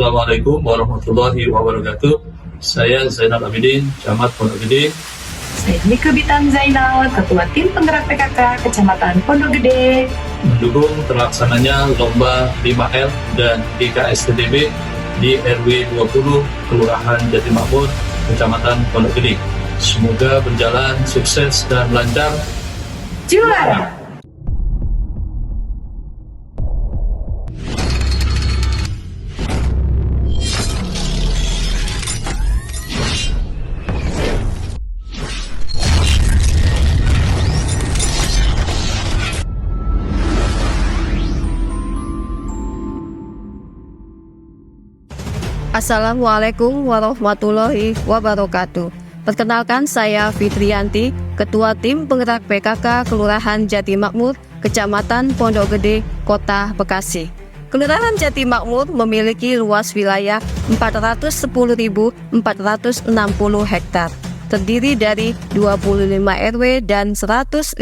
Assalamualaikum warahmatullahi wabarakatuh. Saya Zainal Abidin, Camat Pondok Gede. Saya Nike Bitan Zainal, Ketua Tim Penggerak PKK Kecamatan Pondok Gede. Mendukung terlaksananya Lomba 5L dan IKSTDB di RW 20 Kelurahan Jatimakmur, Kecamatan Pondok Gede. Semoga berjalan sukses dan lancar. Juara! Assalamualaikum warahmatullahi wabarakatuh. Perkenalkan, saya Fitrianti, Ketua Tim Penggerak PKK Kelurahan Jatimakmur, Kecamatan Pondok Gede, Kota Bekasi. Kelurahan Jatimakmur memiliki luas wilayah 410.460 hektar, terdiri dari 25 RW dan 159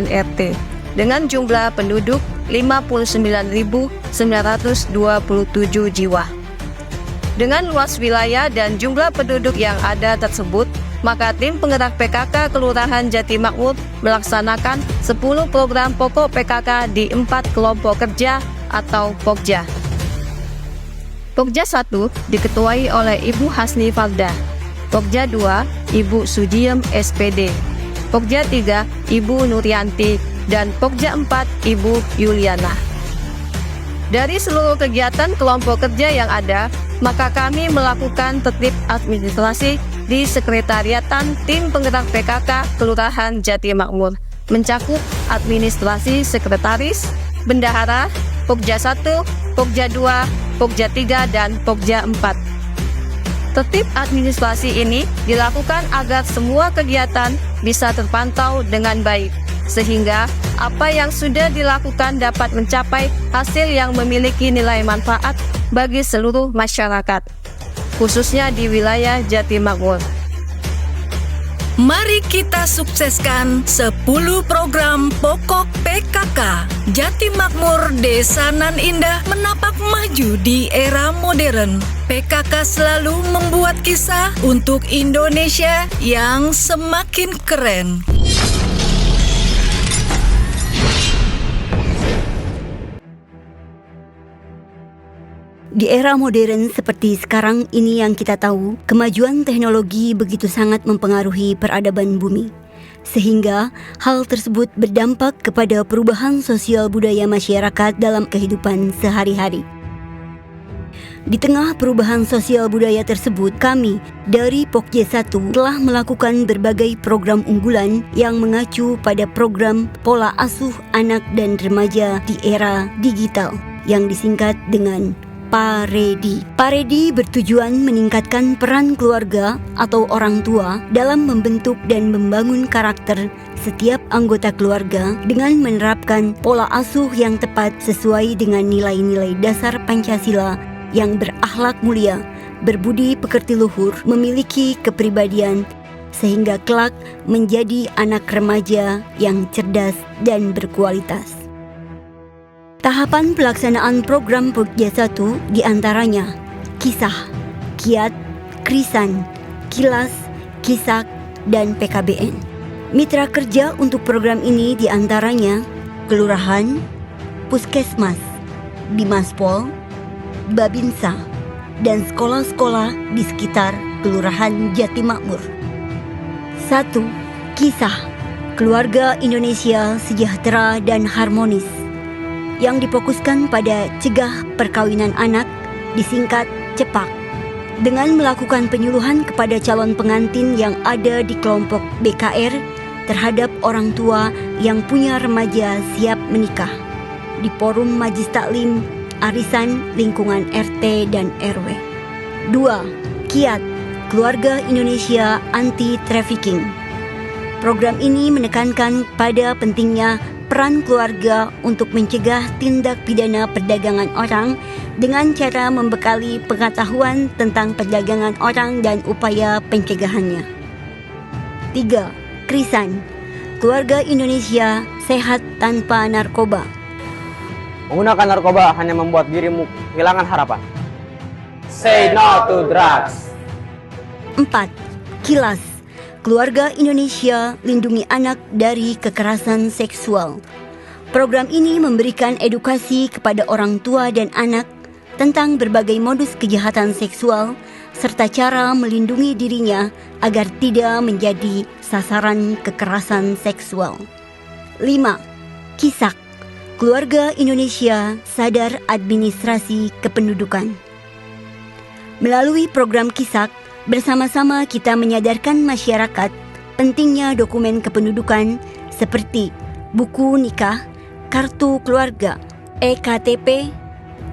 RT, dengan jumlah penduduk 59.927 jiwa. Dengan luas wilayah dan jumlah penduduk yang ada tersebut, maka Tim Penggerak PKK Kelurahan Jatimakmur melaksanakan 10 program pokok PKK di 4 kelompok kerja atau Pokja. Pokja 1 diketuai oleh Ibu Hasni Farda, Pokja 2 Ibu Sujiem SPD, Pokja 3 Ibu Nurianti, dan Pokja 4 Ibu Yuliana. Dari seluruh kegiatan kelompok kerja yang ada, maka kami melakukan tertib administrasi di Sekretariatan Tim Penggerak PKK Kelurahan Jatimakmur, mencakup administrasi sekretaris, bendahara, Pokja 1, Pokja 2, Pokja 3, dan Pokja 4. Tertib administrasi ini dilakukan agar semua kegiatan bisa terpantau dengan baik, sehingga apa yang sudah dilakukan dapat mencapai hasil yang memiliki nilai manfaat bagi seluruh masyarakat, khususnya di wilayah Jatimakmur. Mari kita sukseskan 10 program pokok PKK. Jatimakmur Desa Nan Indah menapak maju di era modern. PKK selalu membuat kisah untuk Indonesia yang semakin keren. Di era modern seperti sekarang ini yang kita tahu, kemajuan teknologi begitu sangat mempengaruhi peradaban bumi. Sehingga hal tersebut berdampak kepada perubahan sosial budaya masyarakat dalam kehidupan sehari-hari. Di tengah perubahan sosial budaya tersebut, kami dari Pokja 1 telah melakukan berbagai program unggulan yang mengacu pada program pola asuh anak dan remaja di era digital yang disingkat dengan PAREDI. PAREDI bertujuan meningkatkan peran keluarga atau orang tua dalam membentuk dan membangun karakter setiap anggota keluarga dengan menerapkan pola asuh yang tepat sesuai dengan nilai-nilai dasar Pancasila yang berakhlak mulia, berbudi pekerti luhur, memiliki kepribadian, sehingga kelak menjadi anak remaja yang cerdas dan berkualitas. Tahapan pelaksanaan program Pokja 1 diantaranya Kisah, Kiat, Krisan, Kilas, Kisak, dan PKBN. Mitra kerja untuk program ini diantaranya Kelurahan, Puskesmas, Bimaspol, Babinsa, dan sekolah-sekolah di sekitar Kelurahan Jatimakmur. 1. Kisah, Keluarga Indonesia Sejahtera dan Harmonis, yang difokuskan pada cegah perkawinan anak, disingkat CEPAK, dengan melakukan penyuluhan kepada calon pengantin yang ada di kelompok BKR terhadap orang tua yang punya remaja siap menikah di forum Majlis Taklim, Arisan Lingkungan RT dan RW. 2. Kiat, Keluarga Indonesia Anti Trafficking. Program ini menekankan pada pentingnya peran keluarga untuk mencegah tindak pidana perdagangan orang dengan cara membekali pengetahuan tentang perdagangan orang dan upaya pencegahannya. 3. Krisan, Keluarga Indonesia Sehat Tanpa Narkoba. Menggunakan narkoba hanya membuat dirimu kehilangan harapan. Say no to drugs. 4. KILAS, Keluarga Indonesia Lindungi Anak dari Kekerasan Seksual. Program ini memberikan edukasi kepada orang tua dan anak tentang berbagai modus kejahatan seksual serta cara melindungi dirinya agar tidak menjadi sasaran kekerasan seksual. 5. KISAK, Keluarga Indonesia Sadar Administrasi Kependudukan. Melalui program KISAK, bersama-sama kita menyadarkan masyarakat pentingnya dokumen kependudukan seperti buku nikah, kartu keluarga, EKTP,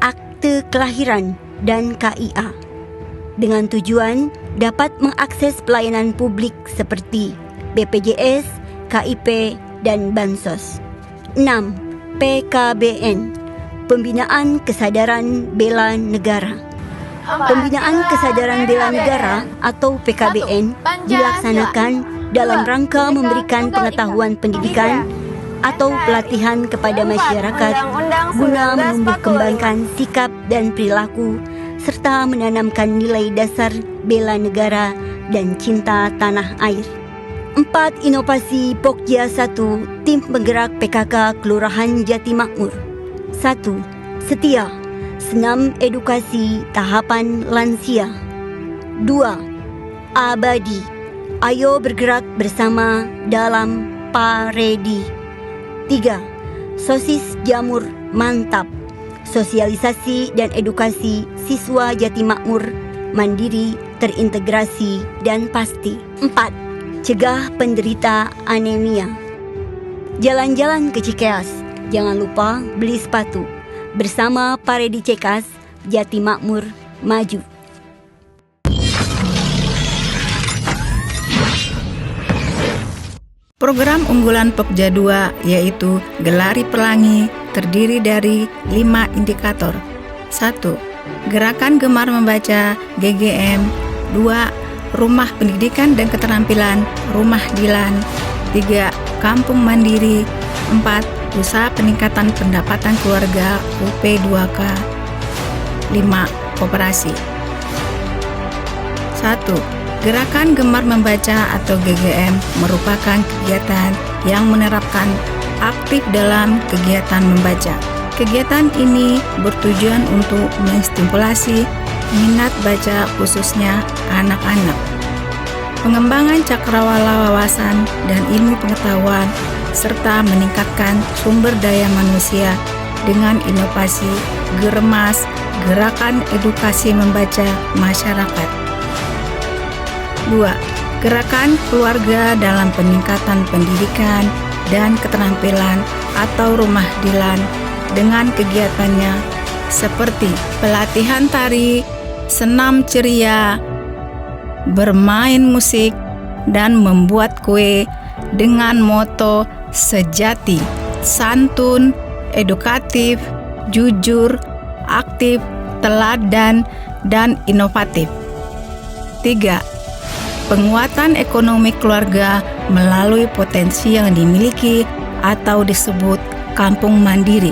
akte kelahiran, dan KIA. Dengan tujuan dapat mengakses pelayanan publik seperti BPJS, KIP, dan Bansos. 6. PKBN, Pembinaan Kesadaran Bela Negara. Pembinaan Kesadaran Bela Negara atau PKBN dilaksanakan dalam rangka memberikan pengetahuan pendidikan atau pelatihan kepada masyarakat guna menumbuh kembangkan sikap dan perilaku serta menanamkan nilai dasar bela negara dan cinta tanah air. 4. Inovasi Pokja 1 Tim Penggerak PKK Kelurahan Jati Makmur. 1. Setia, Senam Edukasi Tahapan Lansia. 2. Abadi, Ayo Bergerak Bersama Dalam Paredi. 3. Sosis Jamur Mantap, Sosialisasi dan edukasi siswa Jati Makmur mandiri, terintegrasi, dan pasti. 4. Cegah penderita anemia. Jalan-jalan ke Cikeas, jangan lupa beli sepatu. Bersama Paredi Cekas, Jati Makmur maju. Program unggulan Pokja 2 yaitu Gelari Pelangi terdiri dari 5 indikator. 1. Gerakan Gemar Membaca GGM. 2. Rumah Pendidikan dan Keterampilan Rumah Dilan. 3. Kampung Mandiri. 4. Usaha Peningkatan Pendapatan Keluarga UP2K. 5. Koperasi. 1. Gerakan Gemar Membaca atau GGM merupakan kegiatan yang menerapkan aktif dalam kegiatan membaca. Kegiatan ini bertujuan untuk menstimulasi minat baca khususnya anak-anak. Pengembangan cakrawala wawasan dan ilmu pengetahuan serta meningkatkan sumber daya manusia dengan inovasi Germas, Gerakan Edukasi Membaca Masyarakat. 2. Gerakan Keluarga dalam Peningkatan Pendidikan dan Keterampilan atau Rumah Dilan dengan kegiatannya seperti pelatihan tari, senam ceria, bermain musik, dan membuat kue dengan moto sejati, santun, edukatif, jujur, aktif, teladan, dan inovatif. 3. Penguatan ekonomi keluarga melalui potensi yang dimiliki atau disebut kampung mandiri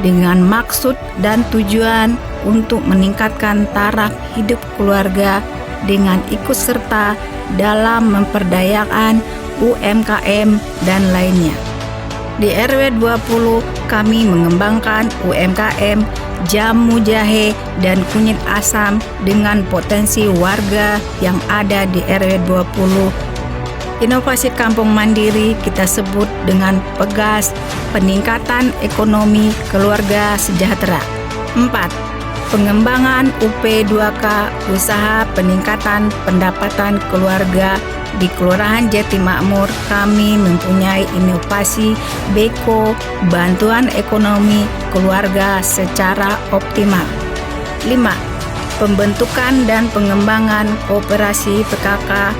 dengan maksud dan tujuan untuk meningkatkan taraf hidup keluarga dengan ikut serta dalam memperdayakan UMKM dan lainnya. Di RW 20 kami mengembangkan UMKM jamu jahe dan kunyit asam dengan potensi warga yang ada di RW 20. Inovasi kampung mandiri kita sebut dengan PEGAS, peningkatan ekonomi keluarga sejahtera. 4. Pengembangan UP2K, usaha peningkatan pendapatan keluarga. Di Kelurahan Jati Makmur kami mempunyai inovasi BEKO, bantuan ekonomi keluarga secara optimal. 5. Pembentukan dan pengembangan kooperasi PKK.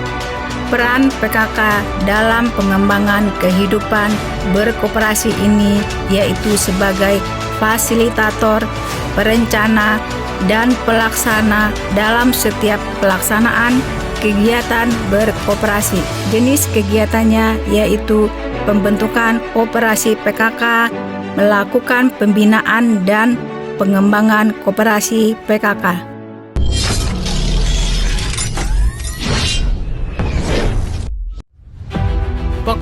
Peran PKK dalam pengembangan kehidupan berkooperasi ini yaitu sebagai fasilitator, perencana, dan pelaksana dalam setiap pelaksanaan kegiatan berkooperasi. Jenis kegiatannya yaitu pembentukan operasi PKK, melakukan pembinaan dan pengembangan kooperasi PKK.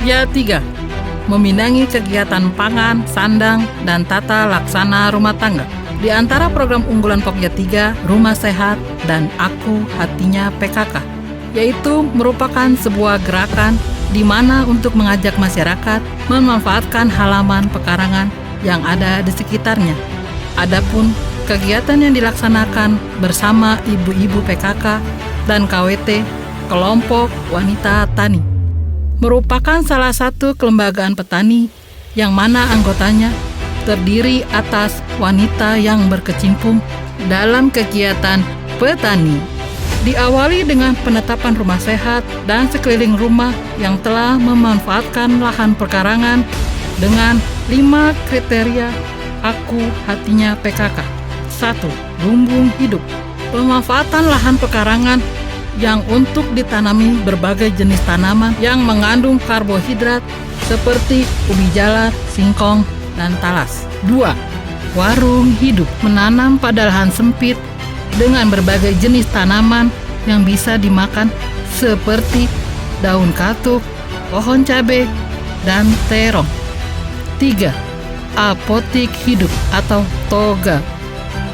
Pokja 3. Meminangi kegiatan pangan, sandang, dan tata laksana rumah tangga. Di antara program unggulan Pokja 3, Rumah Sehat dan Aku Hatinya PKK, yaitu merupakan sebuah gerakan di mana untuk mengajak masyarakat memanfaatkan halaman pekarangan yang ada di sekitarnya. Adapun kegiatan yang dilaksanakan bersama ibu-ibu PKK dan KWT, kelompok wanita tani, merupakan salah satu kelembagaan petani yang mana anggotanya terdiri atas wanita yang berkecimpung dalam kegiatan petani. Diawali dengan penetapan rumah sehat dan sekeliling rumah yang telah memanfaatkan lahan pekarangan dengan 5 kriteria Aku Hatinya PKK. 1. Lumbung hidup. Pemanfaatan lahan pekarangan yang untuk ditanami berbagai jenis tanaman yang mengandung karbohidrat seperti ubi jalar, singkong, dan talas. 2. Warung hidup. Menanam pada lahan sempit dengan berbagai jenis tanaman yang bisa dimakan seperti daun katuk, pohon cabai, dan terong. 3. Apotik hidup atau toga.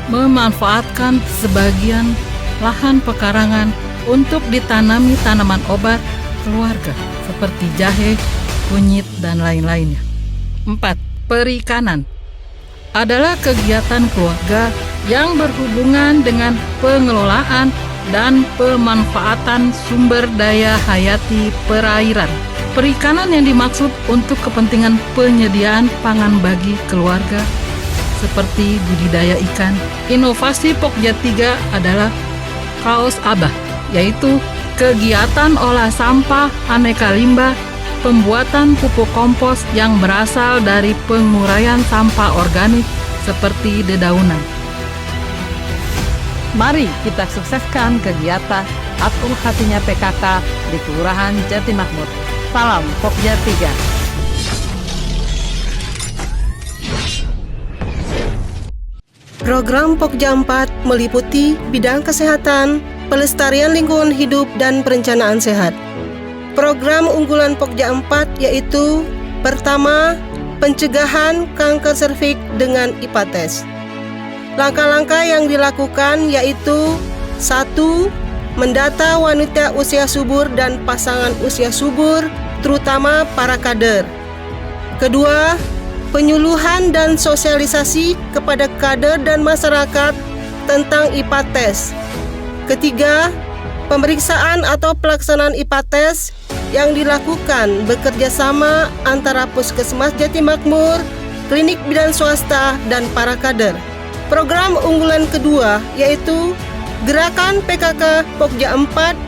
Memanfaatkan sebagian lahan pekarangan untuk ditanami tanaman obat keluarga seperti jahe, kunyit, dan lain-lainnya. 4. Perikanan adalah kegiatan keluarga yang berhubungan dengan pengelolaan dan pemanfaatan sumber daya hayati perairan. Perikanan yang dimaksud untuk kepentingan penyediaan pangan bagi keluarga seperti budidaya ikan. Inovasi Pokja 3 adalah Kaos Abah, yaitu kegiatan olah sampah aneka limbah, pembuatan pupuk kompos yang berasal dari penguraian sampah organik seperti dedaunan. Mari kita sukseskan kegiatan Aku Hatinya PKK di Kelurahan Jatimakmur. Salam Pokja 3. Program Pokja 4 meliputi bidang kesehatan, pelestarian lingkungan hidup, dan perencanaan sehat. Program unggulan Pokja 4 yaitu: pertama, pencegahan kanker serviks dengan IPA test. Langkah-langkah yang dilakukan yaitu: 1. Mendata wanita usia subur dan pasangan usia subur, terutama para kader. 2. Penyuluhan dan sosialisasi kepada kader dan masyarakat tentang IPA test. 3. Pemeriksaan atau pelaksanaan IPA test yang dilakukan bekerja sama antara Puskesmas Jatimakmur, klinik bidan swasta, dan para kader. Program unggulan kedua yaitu Gerakan PKK Pokja 4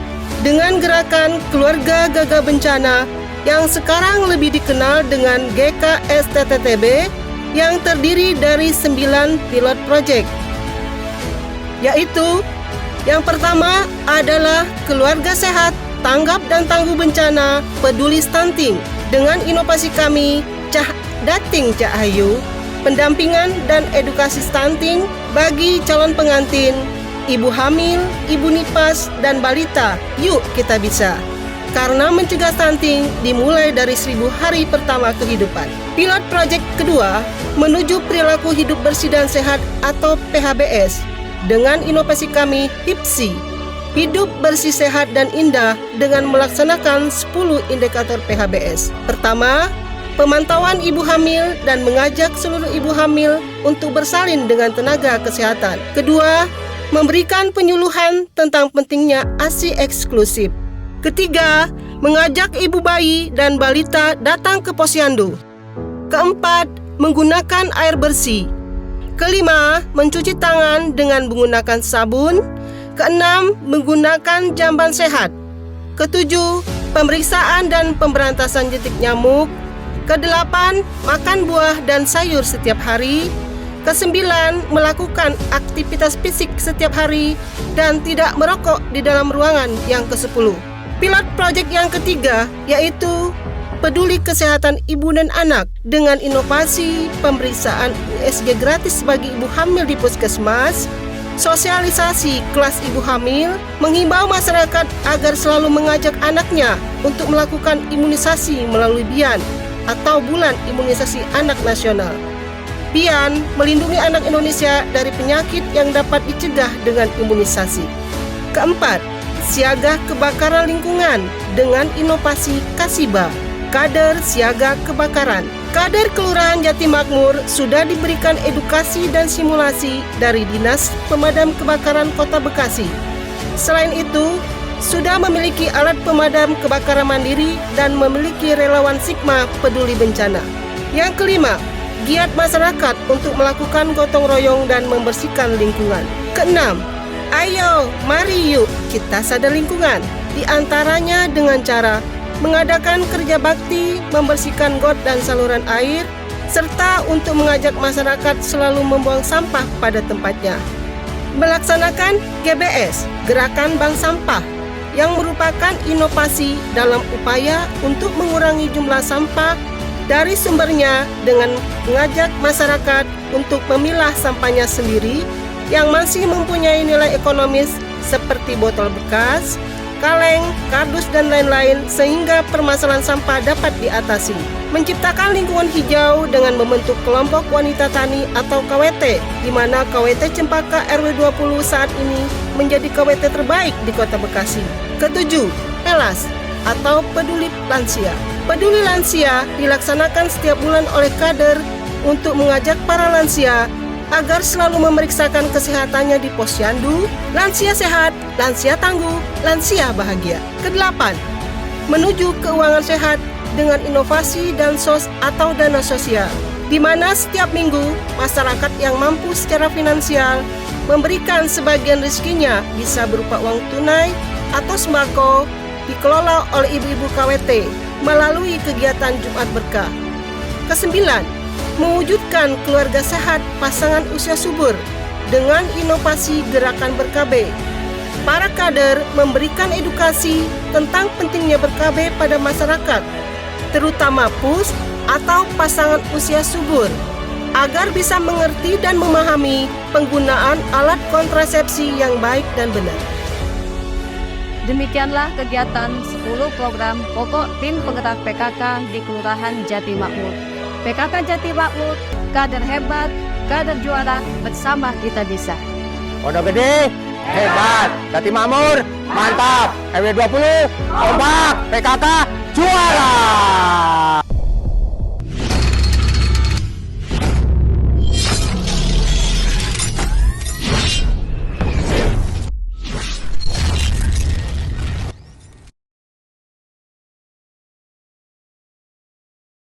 dengan gerakan Keluarga Gagah Bencana yang sekarang lebih dikenal dengan GKSTTB, yang terdiri dari 9 pilot project, yaitu: yang pertama adalah Keluarga Sehat, Tanggap dan Tangguh Bencana, Peduli Stunting dengan inovasi kami Cah Dating Cak Hayu, pendampingan dan edukasi stunting bagi calon pengantin, ibu hamil, ibu nipas, dan balita. Yuk kita bisa. Karena mencegah stunting dimulai dari 1000 hari pertama kehidupan. Pilot project kedua menuju perilaku hidup bersih dan sehat atau PHBS dengan inovasi kami HIPSI, hidup bersih sehat dan indah, dengan melaksanakan 10 indikator PHBS. Pertama, pemantauan ibu hamil dan mengajak seluruh ibu hamil untuk bersalin dengan tenaga kesehatan. Kedua, memberikan penyuluhan tentang pentingnya ASI eksklusif. Ketiga, mengajak ibu bayi dan balita datang ke posyandu. Keempat, menggunakan air bersih. Kelima, mencuci tangan dengan menggunakan sabun. Keenam, menggunakan jamban sehat. Ketujuh, pemeriksaan dan pemberantasan jentik nyamuk. Kedelapan, makan buah dan sayur setiap hari. Kesembilan, melakukan aktivitas fisik setiap hari dan tidak merokok di dalam ruangan. Yang ke-10, pilot project yang ketiga yaitu peduli kesehatan ibu dan anak dengan inovasi pemeriksaan USG gratis bagi ibu hamil di puskesmas, sosialisasi kelas ibu hamil, menghimbau masyarakat agar selalu mengajak anaknya untuk melakukan imunisasi melalui BIAN atau Bulan Imunisasi Anak Nasional. BIAN melindungi anak Indonesia dari penyakit yang dapat dicegah dengan imunisasi. Keempat, siaga kebakaran lingkungan dengan inovasi Kasiba, kader siaga kebakaran. Kader Kelurahan Jatimakmur sudah diberikan edukasi dan simulasi dari Dinas Pemadam Kebakaran Kota Bekasi. Selain itu, sudah memiliki alat pemadam kebakaran mandiri dan memiliki relawan Sigma peduli bencana. Yang kelima, giat masyarakat untuk melakukan gotong royong dan membersihkan lingkungan. Keenam, ayo, mari yuk kita sadar lingkungan. Di antaranya dengan cara mengadakan kerja bakti, membersihkan got dan saluran air, serta untuk mengajak masyarakat selalu membuang sampah pada tempatnya. Melaksanakan GBS, Gerakan Bank Sampah, yang merupakan inovasi dalam upaya untuk mengurangi jumlah sampah dari sumbernya dengan mengajak masyarakat untuk memilah sampahnya sendiri yang masih mempunyai nilai ekonomis seperti botol bekas, kaleng, kardus, dan lain-lain sehingga permasalahan sampah dapat diatasi. Menciptakan lingkungan hijau dengan membentuk kelompok wanita tani atau KWT, di mana KWT Cempaka RW 20 saat ini menjadi KWT terbaik di Kota Bekasi. Ketujuh, PELAS atau Peduli Lansia. Peduli Lansia dilaksanakan setiap bulan oleh kader untuk mengajak para lansia agar selalu memeriksakan kesehatannya di posyandu, lansia sehat, lansia tangguh, lansia bahagia. Kedelapan, menuju keuangan sehat dengan inovasi dan sos atau dana sosial, di mana setiap minggu masyarakat yang mampu secara finansial memberikan sebagian rezekinya bisa berupa uang tunai atau sembako dikelola oleh ibu-ibu KWT melalui kegiatan Jumat Berkah. Kesembilan, mewujudkan keluarga sehat pasangan usia subur dengan inovasi gerakan ber-KB. Para kader memberikan edukasi tentang pentingnya ber-KB pada masyarakat, terutama PUS atau pasangan usia subur, agar bisa mengerti dan memahami penggunaan alat kontrasepsi yang baik dan benar. Demikianlah kegiatan 10 program pokok tim penggerak PKK di Kelurahan Jatimakmur. PKK Jatimakmur, kader hebat, kader juara, bersama kita bisa. Pondok Gede, hebat. Jatimakmur, mantap. RW 20, kompak. PKK, juara.